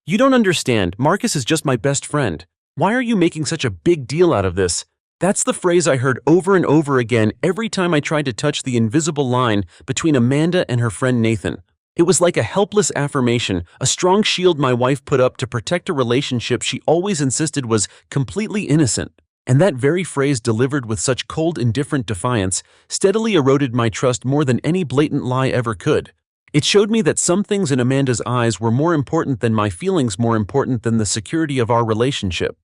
You don't understand. Marcus is just my best friend. Why are you making such a big deal out of this? That's the phrase I heard over and over again every time I tried to touch the invisible line between Amanda and her friend Nathan. It was like a helpless affirmation, a strong shield my wife put up to protect a relationship she always insisted was completely innocent. And that very phrase, delivered with such cold, indifferent defiance, steadily eroded my trust more than any blatant lie ever could. It showed me that some things in Amanda's eyes were more important than my feelings, more important than the security of our relationship.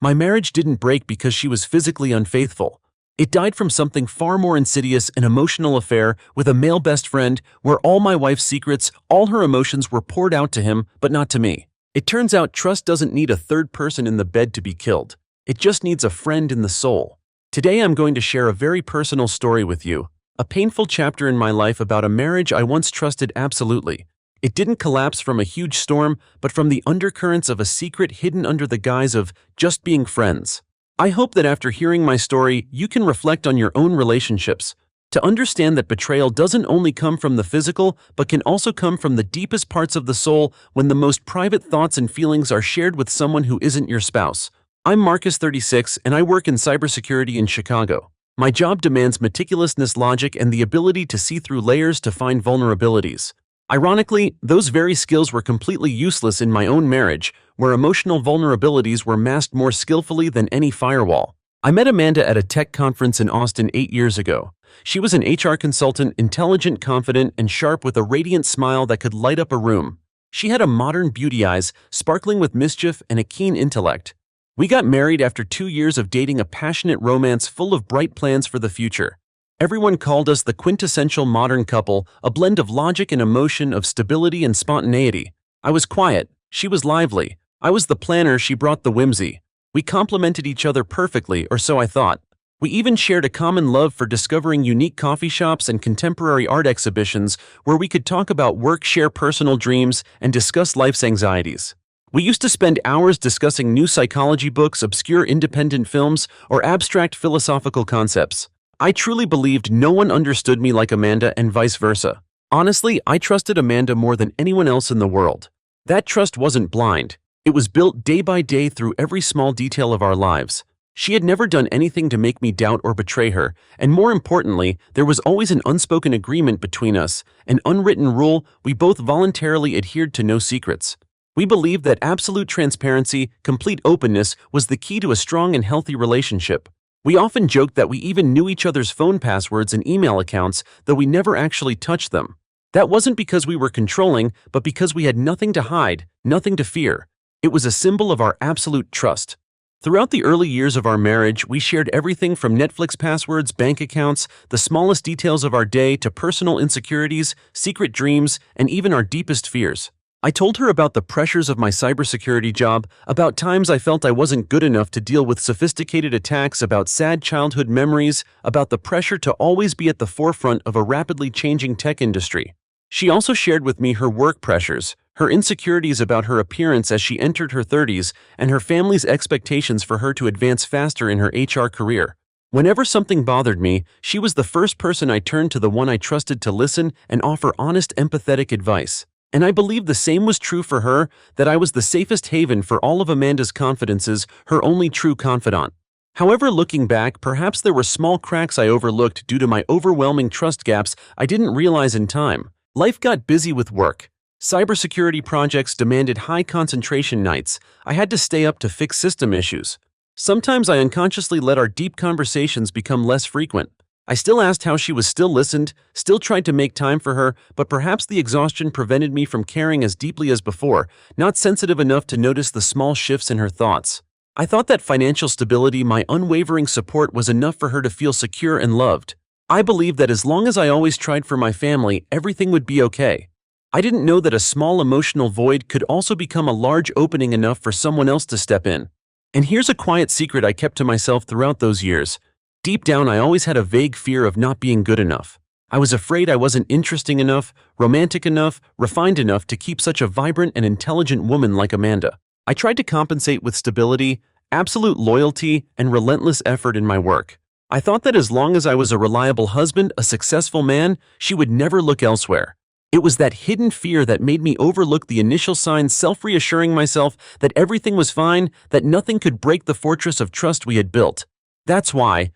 My marriage didn't break because she was physically unfaithful. It died from something far more insidious, an emotional affair with a male best friend where all my wife's secrets, all her emotions were poured out to him, but not to me. It turns out trust doesn't need a third person in the bed to be killed. It just needs a friend in the soul. Today I'm going to share a very personal story with you, a painful chapter in my life about a marriage I once trusted absolutely. It didn't collapse from a huge storm, but from the undercurrents of a secret hidden under the guise of just being friends. I hope that after hearing my story, you can reflect on your own relationships, to understand that betrayal doesn't only come from the physical, but can also come from the deepest parts of the soul when the most private thoughts and feelings are shared with someone who isn't your spouse. I'm Marcus, 36, and I work in cybersecurity in Chicago. My job demands meticulousness, logic, and the ability to see through layers to find vulnerabilities. Ironically, those very skills were completely useless in my own marriage, where emotional vulnerabilities were masked more skillfully than any firewall. I met Amanda at a tech conference in Austin 8 years ago. She was an HR consultant, intelligent, confident, and sharp, with a radiant smile that could light up a room. She had a modern beauty eyes, sparkling with mischief, and a keen intellect. We got married after 2 years of dating, a passionate romance full of bright plans for the future. Everyone called us the quintessential modern couple, a blend of logic and emotion, of stability and spontaneity. I was quiet, she was lively. I was the planner, she brought the whimsy. We complemented each other perfectly, or so I thought. We even shared a common love for discovering unique coffee shops and contemporary art exhibitions where we could talk about work, share personal dreams, and discuss life's anxieties. We used to spend hours discussing new psychology books, obscure independent films, or abstract philosophical concepts. I truly believed no one understood me like Amanda, and vice versa. Honestly, I trusted Amanda more than anyone else in the world. That trust wasn't blind. It was built day by day through every small detail of our lives. She had never done anything to make me doubt or betray her, and more importantly, there was always an unspoken agreement between us, an unwritten rule. We both voluntarily adhered to no secrets. We believed that absolute transparency, complete openness, was the key to a strong and healthy relationship. We often joked that we even knew each other's phone passwords and email accounts, though we never actually touched them. That wasn't because we were controlling, but because we had nothing to hide, nothing to fear. It was a symbol of our absolute trust. Throughout the early years of our marriage, we shared everything from Netflix passwords, bank accounts, the smallest details of our day, to personal insecurities, secret dreams, and even our deepest fears. I told her about the pressures of my cybersecurity job, about times I felt I wasn't good enough to deal with sophisticated attacks, about sad childhood memories, about the pressure to always be at the forefront of a rapidly changing tech industry. She also shared with me her work pressures, her insecurities about her appearance as she entered her 30s, and her family's expectations for her to advance faster in her HR career. Whenever something bothered me, she was the first person I turned to, the one I trusted to listen and offer honest, empathetic advice. And I believe the same was true for her, that I was the safest haven for all of Amanda's confidences, her only true confidant. However, looking back, perhaps there were small cracks I overlooked due to my overwhelming trust gaps I didn't realize in time. Life got busy with work. Cybersecurity projects demanded high concentration nights. I had to stay up to fix system issues. Sometimes I unconsciously let our deep conversations become less frequent. I still asked how she was, still listened, still tried to make time for her, but perhaps the exhaustion prevented me from caring as deeply as before, not sensitive enough to notice the small shifts in her thoughts. I thought that financial stability, my unwavering support, was enough for her to feel secure and loved. I believed that as long as I always tried for my family, everything would be okay. I didn't know that a small emotional void could also become a large opening enough for someone else to step in. And here's a quiet secret I kept to myself throughout those years. Deep down, I always had a vague fear of not being good enough. I was afraid I wasn't interesting enough, romantic enough, refined enough to keep such a vibrant and intelligent woman like Amanda. I tried to compensate with stability, absolute loyalty, and relentless effort in my work. I thought that as long as I was a reliable husband, a successful man, she would never look elsewhere. It was that hidden fear that made me overlook the initial signs, self-reassuring myself that everything was fine, that nothing could break the fortress of trust we had built. That's why,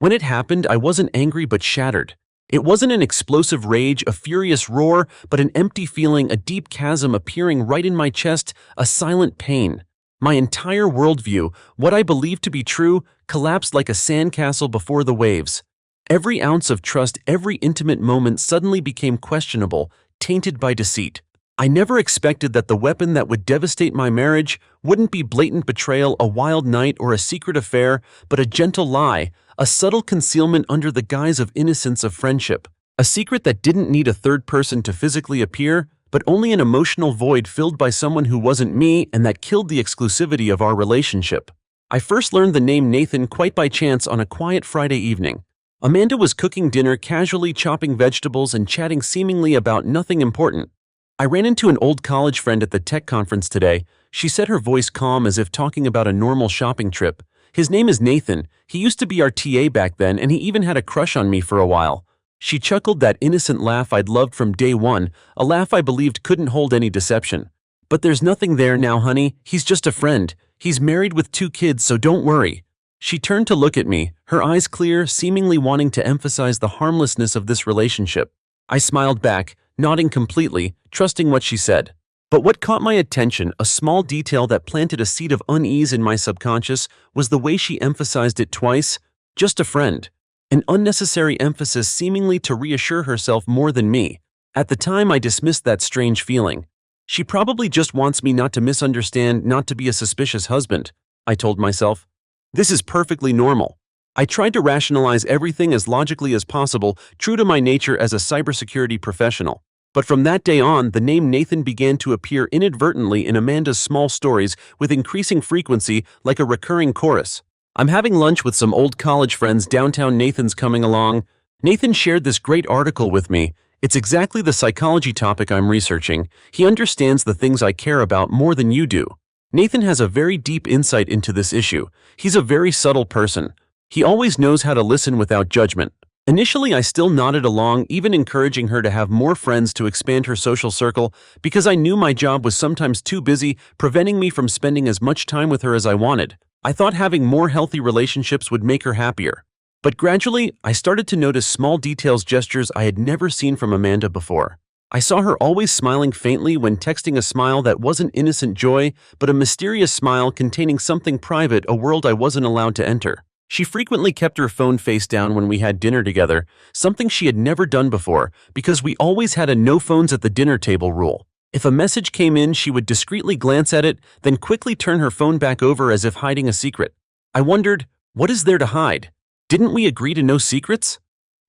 when it happened, I wasn't angry but shattered. It wasn't an explosive rage, a furious roar, but an empty feeling, a deep chasm appearing right in my chest, a silent pain. My entire worldview, what I believed to be true, collapsed like a sandcastle before the waves. Every ounce of trust, every intimate moment suddenly became questionable, tainted by deceit. I never expected that the weapon that would devastate my marriage wouldn't be blatant betrayal, a wild night, or a secret affair, but a gentle lie, a subtle concealment under the guise of innocence of friendship. A secret that didn't need a third person to physically appear, but only an emotional void filled by someone who wasn't me, and that killed the exclusivity of our relationship. I first learned the name Nathan quite by chance on a quiet Friday evening. Amanda was cooking dinner, casually chopping vegetables and chatting seemingly about nothing important. I ran into an old college friend at the tech conference today. She said, her voice calm as if talking about a normal shopping trip. His name is Nathan. He used to be our TA back then, and he even had a crush on me for a while. She chuckled, that innocent laugh I'd loved from day one, a laugh I believed couldn't hold any deception. But there's nothing there now, honey. He's just a friend. He's married with 2 kids, so don't worry. She turned to look at me, her eyes clear, seemingly wanting to emphasize the harmlessness of this relationship. I smiled back, nodding completely, trusting what she said. But what caught my attention, a small detail that planted a seed of unease in my subconscious, was the way she emphasized it twice. Just a friend. An unnecessary emphasis, seemingly to reassure herself more than me. At the time, I dismissed that strange feeling. She probably just wants me not to misunderstand, not to be a suspicious husband, I told myself. This is perfectly normal. I tried to rationalize everything as logically as possible, true to my nature as a cybersecurity professional. But from that day on, the name Nathan began to appear inadvertently in Amanda's small stories with increasing frequency, like a recurring chorus. I'm having lunch with some old college friends downtown. Nathan's coming along. Nathan shared this great article with me. It's exactly the psychology topic I'm researching. He understands the things I care about more than you do. Nathan has a very deep insight into this issue. He's a very subtle person. He always knows how to listen without judgment. Initially, I still nodded along, even encouraging her to have more friends to expand her social circle, because I knew my job was sometimes too busy, preventing me from spending as much time with her as I wanted. I thought having more healthy relationships would make her happier. But gradually, I started to notice small details, gestures I had never seen from Amanda before. I saw her always smiling faintly when texting, a smile that wasn't innocent joy, but a mysterious smile containing something private, a world I wasn't allowed to enter. She frequently kept her phone face down when we had dinner together, something she had never done before, because we always had a no phones at the dinner table rule. If a message came in, she would discreetly glance at it, then quickly turn her phone back over as if hiding a secret. I wondered, what is there to hide? Didn't we agree to no secrets?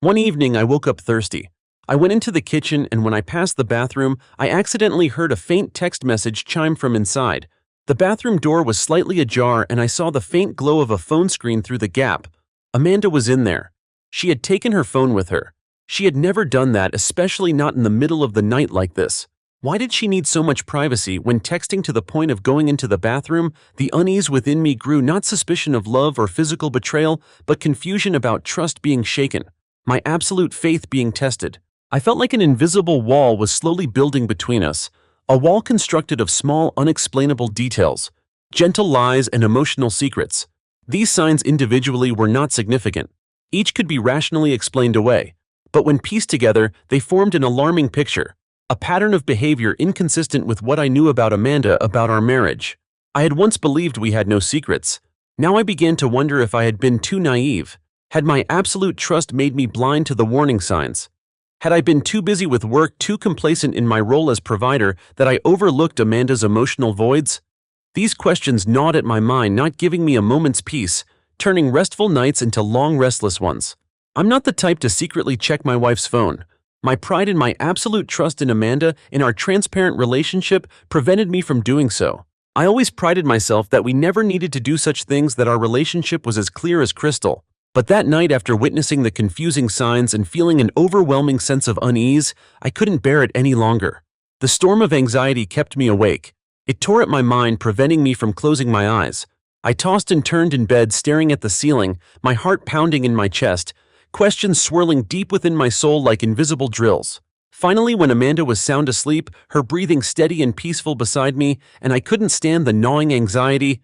One evening, I woke up thirsty. I went into the kitchen, and when I passed the bathroom, I accidentally heard a faint text message chime from inside. The bathroom door was slightly ajar, and I saw the faint glow of a phone screen through the gap. Amanda was in there. She had taken her phone with her. She had never done that, especially not in the middle of the night like this. Why did she need so much privacy when texting to the point of going into the bathroom? The unease within me grew, not suspicion of love or physical betrayal, but confusion about trust being shaken, my absolute faith being tested. I felt like an invisible wall was slowly building between us, a wall constructed of small, unexplainable details, gentle lies, and emotional secrets. These signs individually were not significant. Each could be rationally explained away. But when pieced together, they formed an alarming picture, a pattern of behavior inconsistent with what I knew about Amanda, about our marriage. I had once believed we had no secrets. Now I began to wonder if I had been too naive. Had my absolute trust made me blind to the warning signs? Had I been too busy with work, too complacent in my role as provider, that I overlooked Amanda's emotional voids? These questions gnawed at my mind, not giving me a moment's peace, turning restful nights into long, restless ones. I'm not the type to secretly check my wife's phone. My pride and my absolute trust in Amanda, in our transparent relationship, prevented me from doing so. I always prided myself that we never needed to do such things, that our relationship was as clear as crystal. But that night, after witnessing the confusing signs and feeling an overwhelming sense of unease, I couldn't bear it any longer. The storm of anxiety kept me awake. It tore at my mind, preventing me from closing my eyes. I tossed and turned in bed, staring at the ceiling, my heart pounding in my chest, questions swirling deep within my soul like invisible drills. Finally, when Amanda was sound asleep, her breathing steady and peaceful beside me, and I couldn't stand the gnawing anxiety,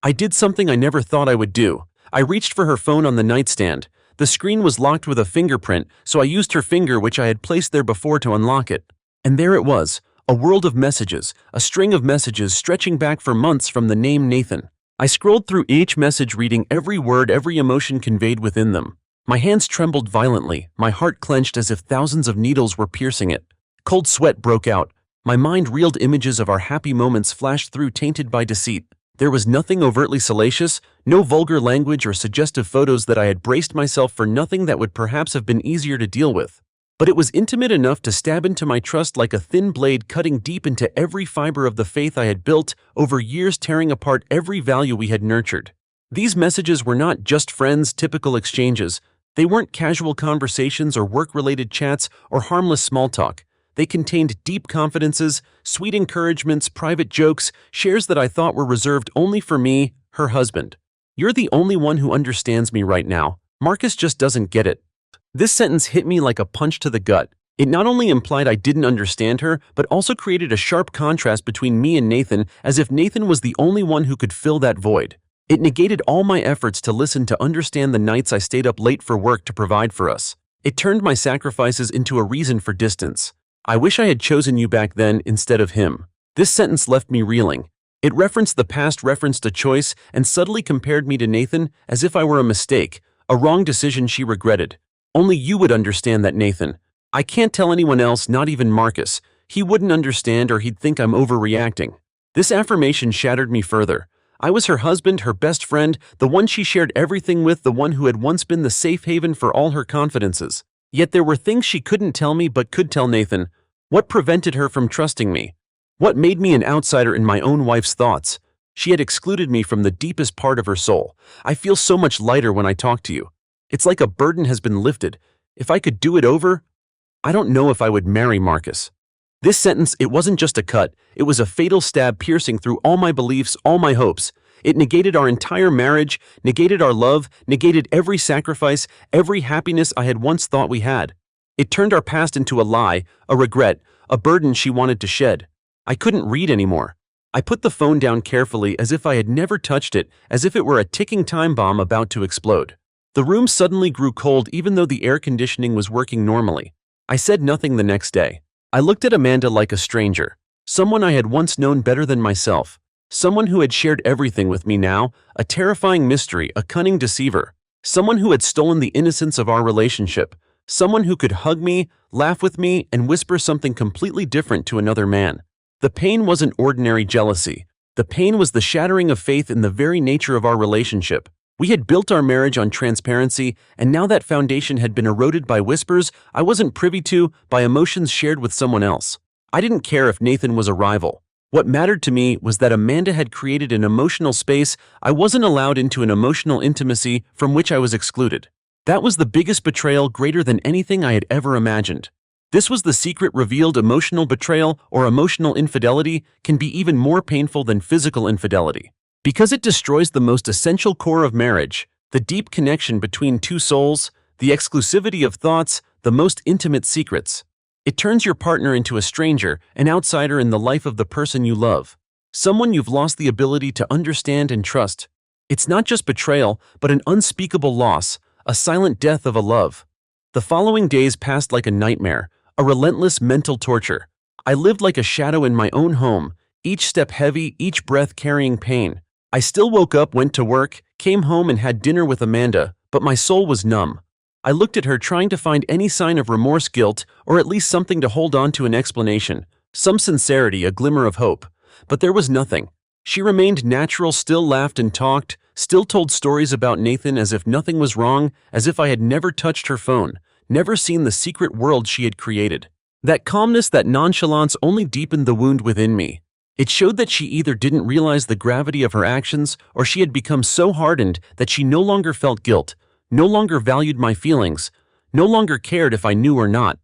I did something I never thought I would do. I reached for her phone on the nightstand. The screen was locked with a fingerprint, so I used her finger, which I had placed there before, to unlock it. And there it was, a world of messages, a string of messages stretching back for months from the name Nathan. I scrolled through each message, reading every word, every emotion conveyed within them. My hands trembled violently, my heart clenched as if thousands of needles were piercing it. Cold sweat broke out. My mind reeled, images of our happy moments flashed through, tainted by deceit. There was nothing overtly salacious, no vulgar language or suggestive photos that I had braced myself for, nothing that would perhaps have been easier to deal with. But it was intimate enough to stab into my trust like a thin blade, cutting deep into every fiber of the faith I had built over years, tearing apart every value we had nurtured. These messages were not just friends' typical exchanges. They weren't casual conversations or work-related chats or harmless small talk. They contained deep confidences, sweet encouragements, private jokes, shares that I thought were reserved only for me, her husband. "You're the only one who understands me right now. Marcus just doesn't get it." This sentence hit me like a punch to the gut. It not only implied I didn't understand her, but also created a sharp contrast between me and Nathan, as if Nathan was the only one who could fill that void. It negated all my efforts to listen, to understand, the nights I stayed up late for work to provide for us. It turned my sacrifices into a reason for distance. "I wish I had chosen you back then instead of him." This sentence left me reeling. It referenced the past, referenced a choice, and subtly compared me to Nathan, as if I were a mistake, a wrong decision she regretted. "Only you would understand that, Nathan. I can't tell anyone else, not even Marcus. He wouldn't understand, or he'd think I'm overreacting." This affirmation shattered me further. I was her husband, her best friend, the one she shared everything with, the one who had once been the safe haven for all her confidences. Yet there were things she couldn't tell me but could tell Nathan. What prevented her from trusting me? What made me an outsider in my own wife's thoughts? She had excluded me from the deepest part of her soul. "I feel so much lighter when I talk to you. It's like a burden has been lifted. If I could do it over, I don't know if I would marry Marcus." This sentence, it wasn't just a cut, it was a fatal stab, piercing through all my beliefs, all my hopes. It negated our entire marriage, negated our love, negated every sacrifice, every happiness I had once thought we had. It turned our past into a lie, a regret, a burden she wanted to shed. I couldn't read anymore. I put the phone down carefully, as if I had never touched it, as if it were a ticking time bomb about to explode. The room suddenly grew cold, even though the air conditioning was working normally. I said nothing the next day. I looked at Amanda like a stranger, someone I had once known better than myself, someone who had shared everything with me, now a terrifying mystery, a cunning deceiver, someone who had stolen the innocence of our relationship, someone who could hug me, laugh with me, and whisper something completely different to another man. The pain wasn't ordinary jealousy. The pain was the shattering of faith in the very nature of our relationship. We had built our marriage on transparency, and now that foundation had been eroded by whispers I wasn't privy to, by emotions shared with someone else. I didn't care if Nathan was a rival. What mattered to me was that Amanda had created an emotional space I wasn't allowed into, an emotional intimacy from which I was excluded. That was the biggest betrayal, greater than anything I had ever imagined. This was the secret revealed. Emotional betrayal, or emotional infidelity, can be even more painful than physical infidelity, because it destroys the most essential core of marriage, the deep connection between two souls, the exclusivity of thoughts, the most intimate secrets. It turns your partner into a stranger, an outsider in the life of the person you love, someone you've lost the ability to understand and trust. It's not just betrayal, but an unspeakable loss, a silent death of a love. The following days passed like a nightmare, a relentless mental torture. I lived like a shadow in my own home, each step heavy, each breath carrying pain. I still woke up, went to work, came home, and had dinner with Amanda, but my soul was numb. I looked at her, trying to find any sign of remorse, guilt, or at least something to hold on to, an explanation, some sincerity, a glimmer of hope. But there was nothing. She remained natural, still laughed and talked, still told stories about Nathan as if nothing was wrong, as if I had never touched her phone, never seen the secret world she had created. That calmness, that nonchalance only deepened the wound within me. It showed that she either didn't realize the gravity of her actions, or she had become so hardened that she no longer felt guilt, no longer valued my feelings, no longer cared if I knew or not.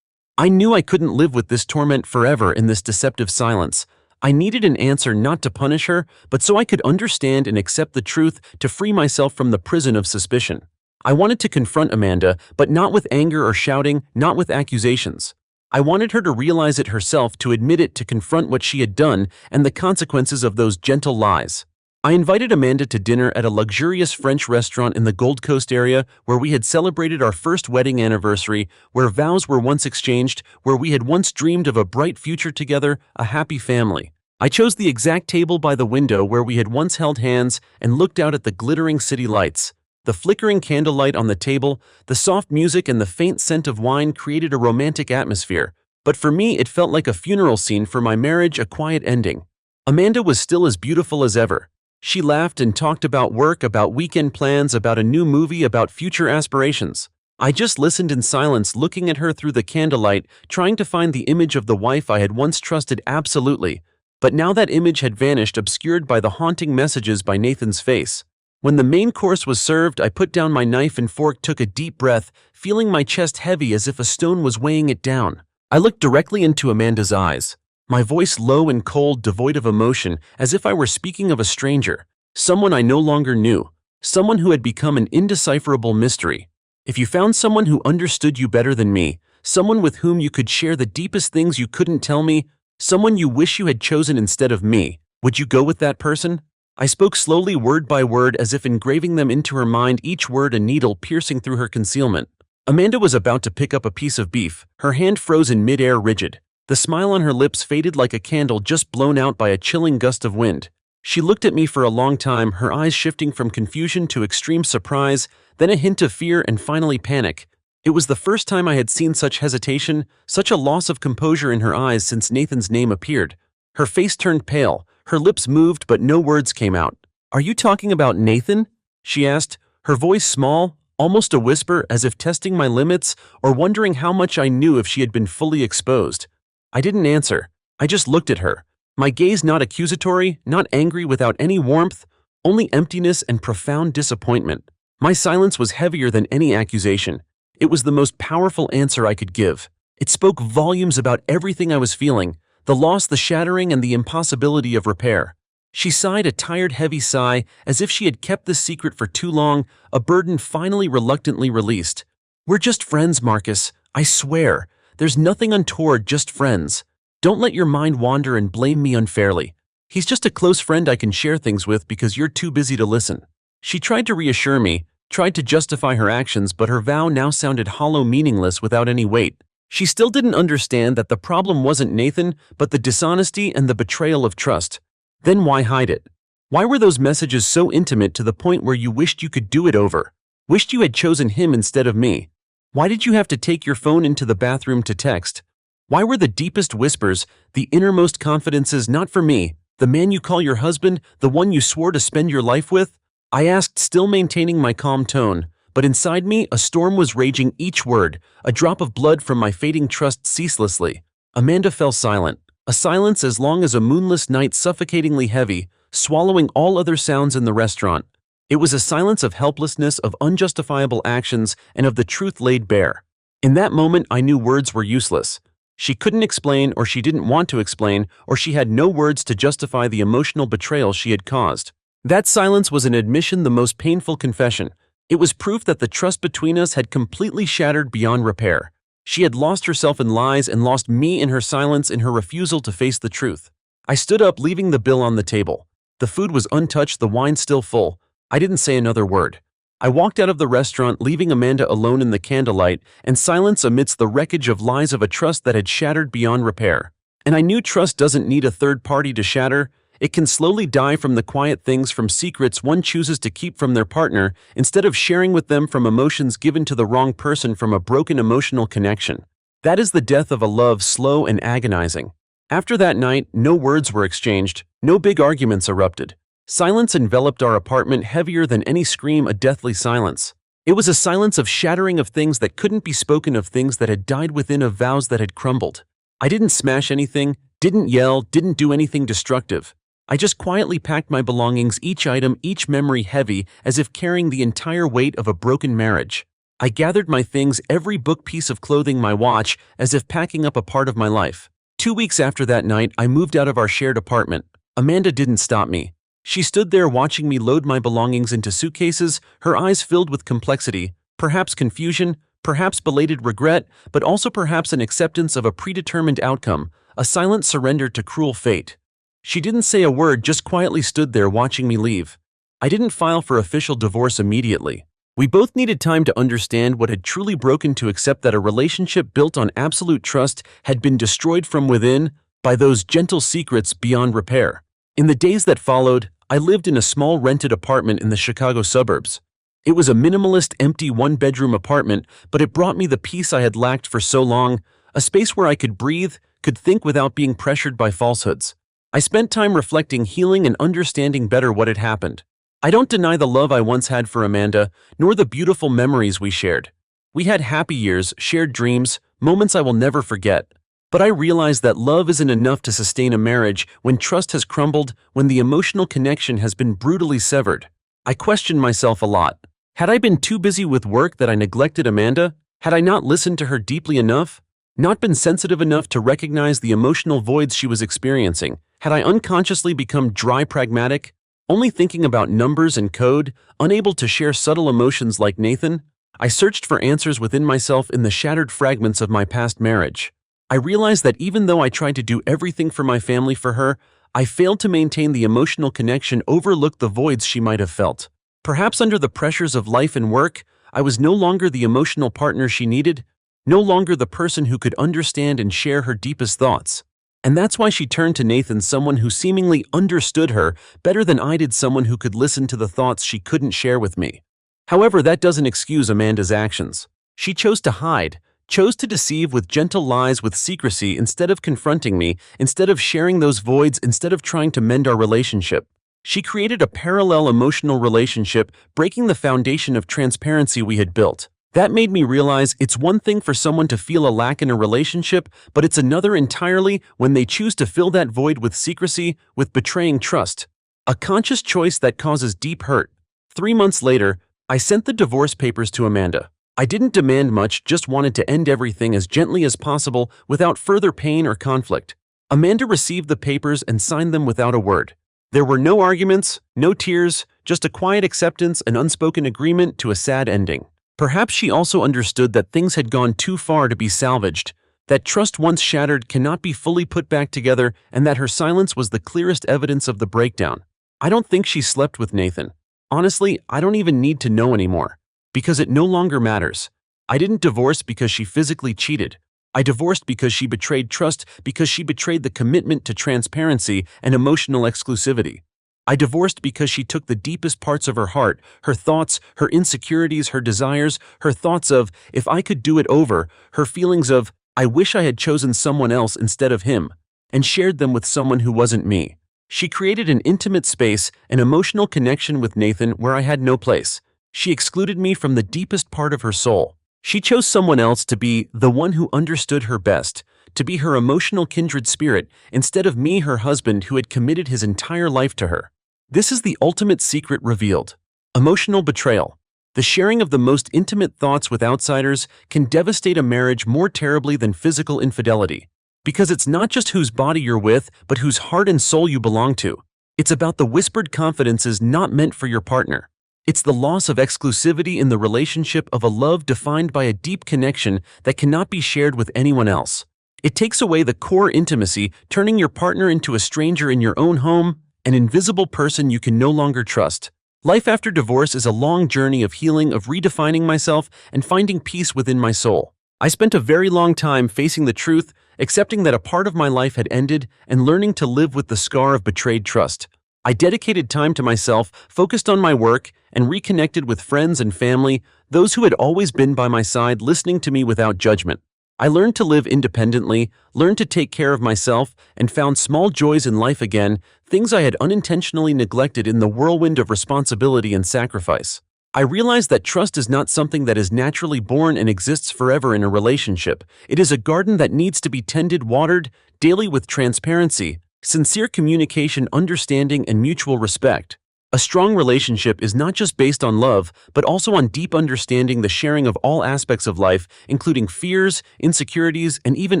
I knew I couldn't live with this torment forever, in this deceptive silence. I needed an answer, not to punish her, but so I could understand and accept the truth, to free myself from the prison of suspicion. I wanted to confront Amanda, but not with anger or shouting, not with accusations. I wanted her to realize it herself, to admit it, to confront what she had done and the consequences of those gentle lies. I invited Amanda to dinner at a luxurious French restaurant in the Gold Coast area where we had celebrated our first wedding anniversary, where vows were once exchanged, where we had once dreamed of a bright future together, a happy family. I chose the exact table by the window where we had once held hands and looked out at the glittering city lights. The flickering candlelight on the table, the soft music, and the faint scent of wine created a romantic atmosphere. But for me, it felt like a funeral scene for my marriage, a quiet ending. Amanda was still as beautiful as ever. She laughed and talked about work, about weekend plans, about a new movie, about future aspirations. I just listened in silence, looking at her through the candlelight, trying to find the image of the wife I had once trusted absolutely. But now that image had vanished, obscured by the haunting messages by Nathan's face. When the main course was served, I put down my knife and fork, took a deep breath, feeling my chest heavy as if a stone was weighing it down. I looked directly into Amanda's eyes, my voice low and cold, devoid of emotion, as if I were speaking of a stranger, someone I no longer knew, someone who had become an indecipherable mystery. If you found someone who understood you better than me, someone with whom you could share the deepest things you couldn't tell me, someone you wish you had chosen instead of me, would you go with that person? I spoke slowly, word by word, as if engraving them into her mind, each word a needle piercing through her concealment. Amanda was about to pick up a piece of beef, her hand froze in mid-air, rigid. The smile on her lips faded like a candle just blown out by a chilling gust of wind. She looked at me for a long time, her eyes shifting from confusion to extreme surprise, then a hint of fear, and finally panic. It was the first time I had seen such hesitation, such a loss of composure in her eyes since Nathan's name appeared. Her face turned pale, her lips moved, but no words came out. "Are you talking about Nathan?" she asked, her voice small, almost a whisper, as if testing my limits or wondering how much I knew if she had been fully exposed. I didn't answer. I just looked at her. My gaze not accusatory, not angry, without any warmth, only emptiness and profound disappointment. My silence was heavier than any accusation. It was the most powerful answer I could give. It spoke volumes about everything I was feeling, the loss, the shattering, and the impossibility of repair. She sighed, a tired, heavy sigh, as if she had kept this secret for too long, a burden finally reluctantly released. "We're just friends, Marcus. I swear. There's nothing untoward, just friends. Don't let your mind wander and blame me unfairly. He's just a close friend I can share things with because you're too busy to listen." She tried to reassure me, tried to justify her actions, but her vow now sounded hollow, meaningless, without any weight. She still didn't understand that the problem wasn't Nathan, but the dishonesty and the betrayal of trust. Then why hide it? Why were those messages so intimate to the point where you wished you could do it over? Wished you had chosen him instead of me? Why did you have to take your phone into the bathroom to text? Why were the deepest whispers, the innermost confidences, not for me, the man you call your husband, the one you swore to spend your life with? I asked, still maintaining my calm tone, but inside me a storm was raging, each word, a drop of blood from my fading trust ceaselessly. Amanda fell silent, a silence as long as a moonless night, suffocatingly heavy, swallowing all other sounds in the restaurant. It was a silence of helplessness, of unjustifiable actions, and of the truth laid bare. In that moment, I knew words were useless. She couldn't explain, or she didn't want to explain, or she had no words to justify the emotional betrayal she had caused. That silence was an admission, the most painful confession. It was proof that the trust between us had completely shattered beyond repair. She had lost herself in lies and lost me in her silence, in her refusal to face the truth. I stood up, leaving the bill on the table. The food was untouched, the wine still full. I didn't say another word. I walked out of the restaurant, leaving Amanda alone in the candlelight and silence amidst the wreckage of lies of a trust that had shattered beyond repair. And I knew trust doesn't need a third party to shatter. It can slowly die from the quiet things, from secrets one chooses to keep from their partner instead of sharing with them, from emotions given to the wrong person, from a broken emotional connection. That is the death of a love, slow and agonizing. After that night, no words were exchanged, no big arguments erupted. Silence enveloped our apartment, heavier than any scream, a deathly silence. It was a silence of shattering, of things that couldn't be spoken, of things that had died within, of vows that had crumbled. I didn't smash anything, didn't yell, didn't do anything destructive. I just quietly packed my belongings, each item, each memory heavy, as if carrying the entire weight of a broken marriage. I gathered my things, every book, piece of clothing, my watch, as if packing up a part of my life. 2 weeks after that night, I moved out of our shared apartment. Amanda didn't stop me. She stood there watching me load my belongings into suitcases, her eyes filled with complexity, perhaps confusion, perhaps belated regret, but also perhaps an acceptance of a predetermined outcome, a silent surrender to cruel fate. She didn't say a word, just quietly stood there watching me leave. I didn't file for official divorce immediately. We both needed time to understand what had truly broken, to accept that a relationship built on absolute trust had been destroyed from within by those gentle secrets beyond repair. In the days that followed, I lived in a small rented apartment in the Chicago suburbs. It was a minimalist, empty one-bedroom apartment, but it brought me the peace I had lacked for so long, a space where I could breathe, could think without being pressured by falsehoods. I spent time reflecting, healing, and understanding better what had happened. I don't deny the love I once had for Amanda, nor the beautiful memories we shared. We had happy years, shared dreams, moments I will never forget. But I realized that love isn't enough to sustain a marriage when trust has crumbled, when the emotional connection has been brutally severed. I questioned myself a lot. Had I been too busy with work that I neglected Amanda? Had I not listened to her deeply enough? Not been sensitive enough to recognize the emotional voids she was experiencing? Had I unconsciously become dry, pragmatic, only thinking about numbers and code, unable to share subtle emotions like Nathan? I searched for answers within myself, in the shattered fragments of my past marriage. I realized that even though I tried to do everything for my family, for her, I failed to maintain the emotional connection, overlooked the voids she might have felt. Perhaps under the pressures of life and work, I was no longer the emotional partner she needed, no longer the person who could understand and share her deepest thoughts. And that's why she turned to Nathan, someone who seemingly understood her better than I did, someone who could listen to the thoughts she couldn't share with me. However, that doesn't excuse Amanda's actions. She chose to hide, chose to deceive with gentle lies, with secrecy, instead of confronting me, instead of sharing those voids, instead of trying to mend our relationship. She created a parallel emotional relationship, breaking the foundation of transparency we had built. That made me realize it's one thing for someone to feel a lack in a relationship, but it's another entirely when they choose to fill that void with secrecy, with betraying trust. A conscious choice that causes deep hurt. 3 months later, I sent the divorce papers to Amanda. I didn't demand much, just wanted to end everything as gently as possible, without further pain or conflict. Amanda received the papers and signed them without a word. There were no arguments, no tears, just a quiet acceptance, an unspoken agreement to a sad ending. Perhaps she also understood that things had gone too far to be salvaged, that trust once shattered cannot be fully put back together, and that her silence was the clearest evidence of the breakdown. I don't think she slept with Nathan. Honestly, I don't even need to know anymore, because it no longer matters. I didn't divorce because she physically cheated. I divorced because she betrayed trust, because she betrayed the commitment to transparency and emotional exclusivity. I divorced because she took the deepest parts of her heart, her thoughts, her insecurities, her desires, her thoughts of, if I could do it over, her feelings of, I wish I had chosen someone else instead of him, and shared them with someone who wasn't me. She created an intimate space, an emotional connection with Nathan where I had no place. She excluded me from the deepest part of her soul. She chose someone else to be the one who understood her best, to be her emotional kindred spirit, instead of me, her husband, who had committed his entire life to her. This is the ultimate secret revealed. Emotional betrayal. The sharing of the most intimate thoughts with outsiders can devastate a marriage more terribly than physical infidelity. Because it's not just whose body you're with, but whose heart and soul you belong to. It's about the whispered confidences not meant for your partner. It's the loss of exclusivity in the relationship, of a love defined by a deep connection that cannot be shared with anyone else. It takes away the core intimacy, turning your partner into a stranger in your own home, an invisible person you can no longer trust. Life after divorce is a long journey of healing, of redefining myself and finding peace within my soul. I spent a very long time facing the truth, accepting that a part of my life had ended, and learning to live with the scar of betrayed trust. I dedicated time to myself, focused on my work, and reconnected with friends and family, those who had always been by my side, listening to me without judgment. I learned to live independently, learned to take care of myself, and found small joys in life again, things I had unintentionally neglected in the whirlwind of responsibility and sacrifice. I realized that trust is not something that is naturally born and exists forever in a relationship. It is a garden that needs to be tended, watered, daily, with transparency, sincere communication, understanding, and mutual respect. A strong relationship is not just based on love, but also on deep understanding, the sharing of all aspects of life, including fears, insecurities, and even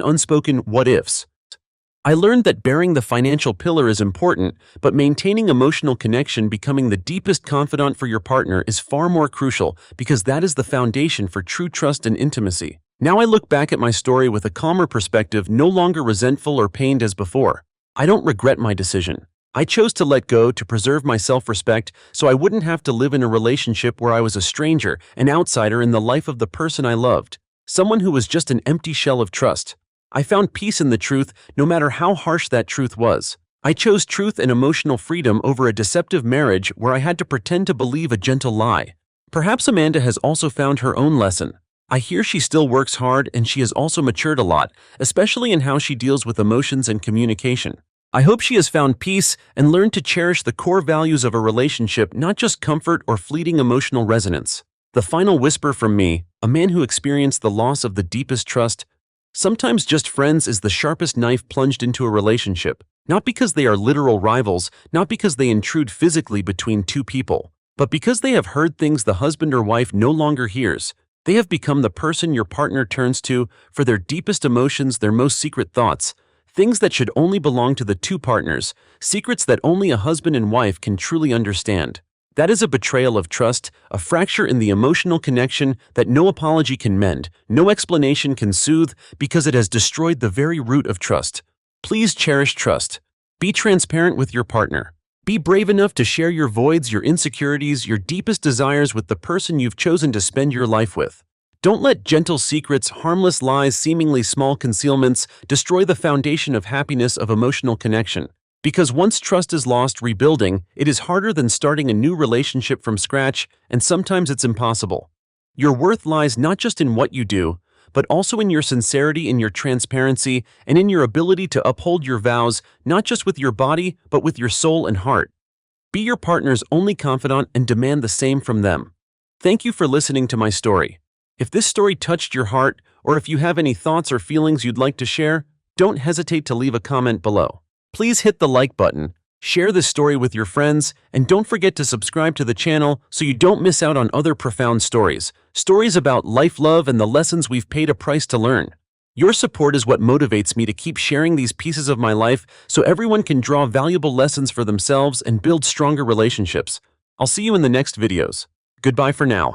unspoken what-ifs. I learned that bearing the financial pillar is important, but maintaining emotional connection, becoming the deepest confidant for your partner, is far more crucial because that is the foundation for true trust and intimacy. Now I look back at my story with a calmer perspective, no longer resentful or pained as before. I don't regret my decision. I chose to let go to preserve my self-respect so I wouldn't have to live in a relationship where I was a stranger, an outsider in the life of the person I loved, someone who was just an empty shell of trust. I found peace in the truth, no matter how harsh that truth was. I chose truth and emotional freedom over a deceptive marriage where I had to pretend to believe a gentle lie. Perhaps Amanda has also found her own lesson. I hear she still works hard and she has also matured a lot, especially in how she deals with emotions and communication. I hope she has found peace and learned to cherish the core values of a relationship, not just comfort or fleeting emotional resonance. The final whisper from me, a man who experienced the loss of the deepest trust: sometimes just friends is the sharpest knife plunged into a relationship, not because they are literal rivals, not because they intrude physically between two people, but because they have heard things the husband or wife no longer hears. They have become the person your partner turns to for their deepest emotions, their most secret thoughts, things that should only belong to the two partners, secrets that only a husband and wife can truly understand. That is a betrayal of trust, a fracture in the emotional connection that no apology can mend, no explanation can soothe, because it has destroyed the very root of trust. Please cherish trust. Be transparent with your partner. Be brave enough to share your voids, your insecurities, your deepest desires with the person you've chosen to spend your life with. Don't let gentle secrets, harmless lies, seemingly small concealments destroy the foundation of happiness, of emotional connection. Because once trust is lost, rebuilding it is harder than starting a new relationship from scratch, and sometimes it's impossible. Your worth lies not just in what you do, but also in your sincerity, in your transparency, and in your ability to uphold your vows, not just with your body, but with your soul and heart. Be your partner's only confidant and demand the same from them. Thank you for listening to my story. If this story touched your heart, or if you have any thoughts or feelings you'd like to share, don't hesitate to leave a comment below. Please hit the like button, share this story with your friends, and don't forget to subscribe to the channel so you don't miss out on other profound stories about life, love, and the lessons we've paid a price to learn. Your support is what motivates me to keep sharing these pieces of my life so everyone can draw valuable lessons for themselves and build stronger relationships. I'll see you in the next videos. Goodbye for now.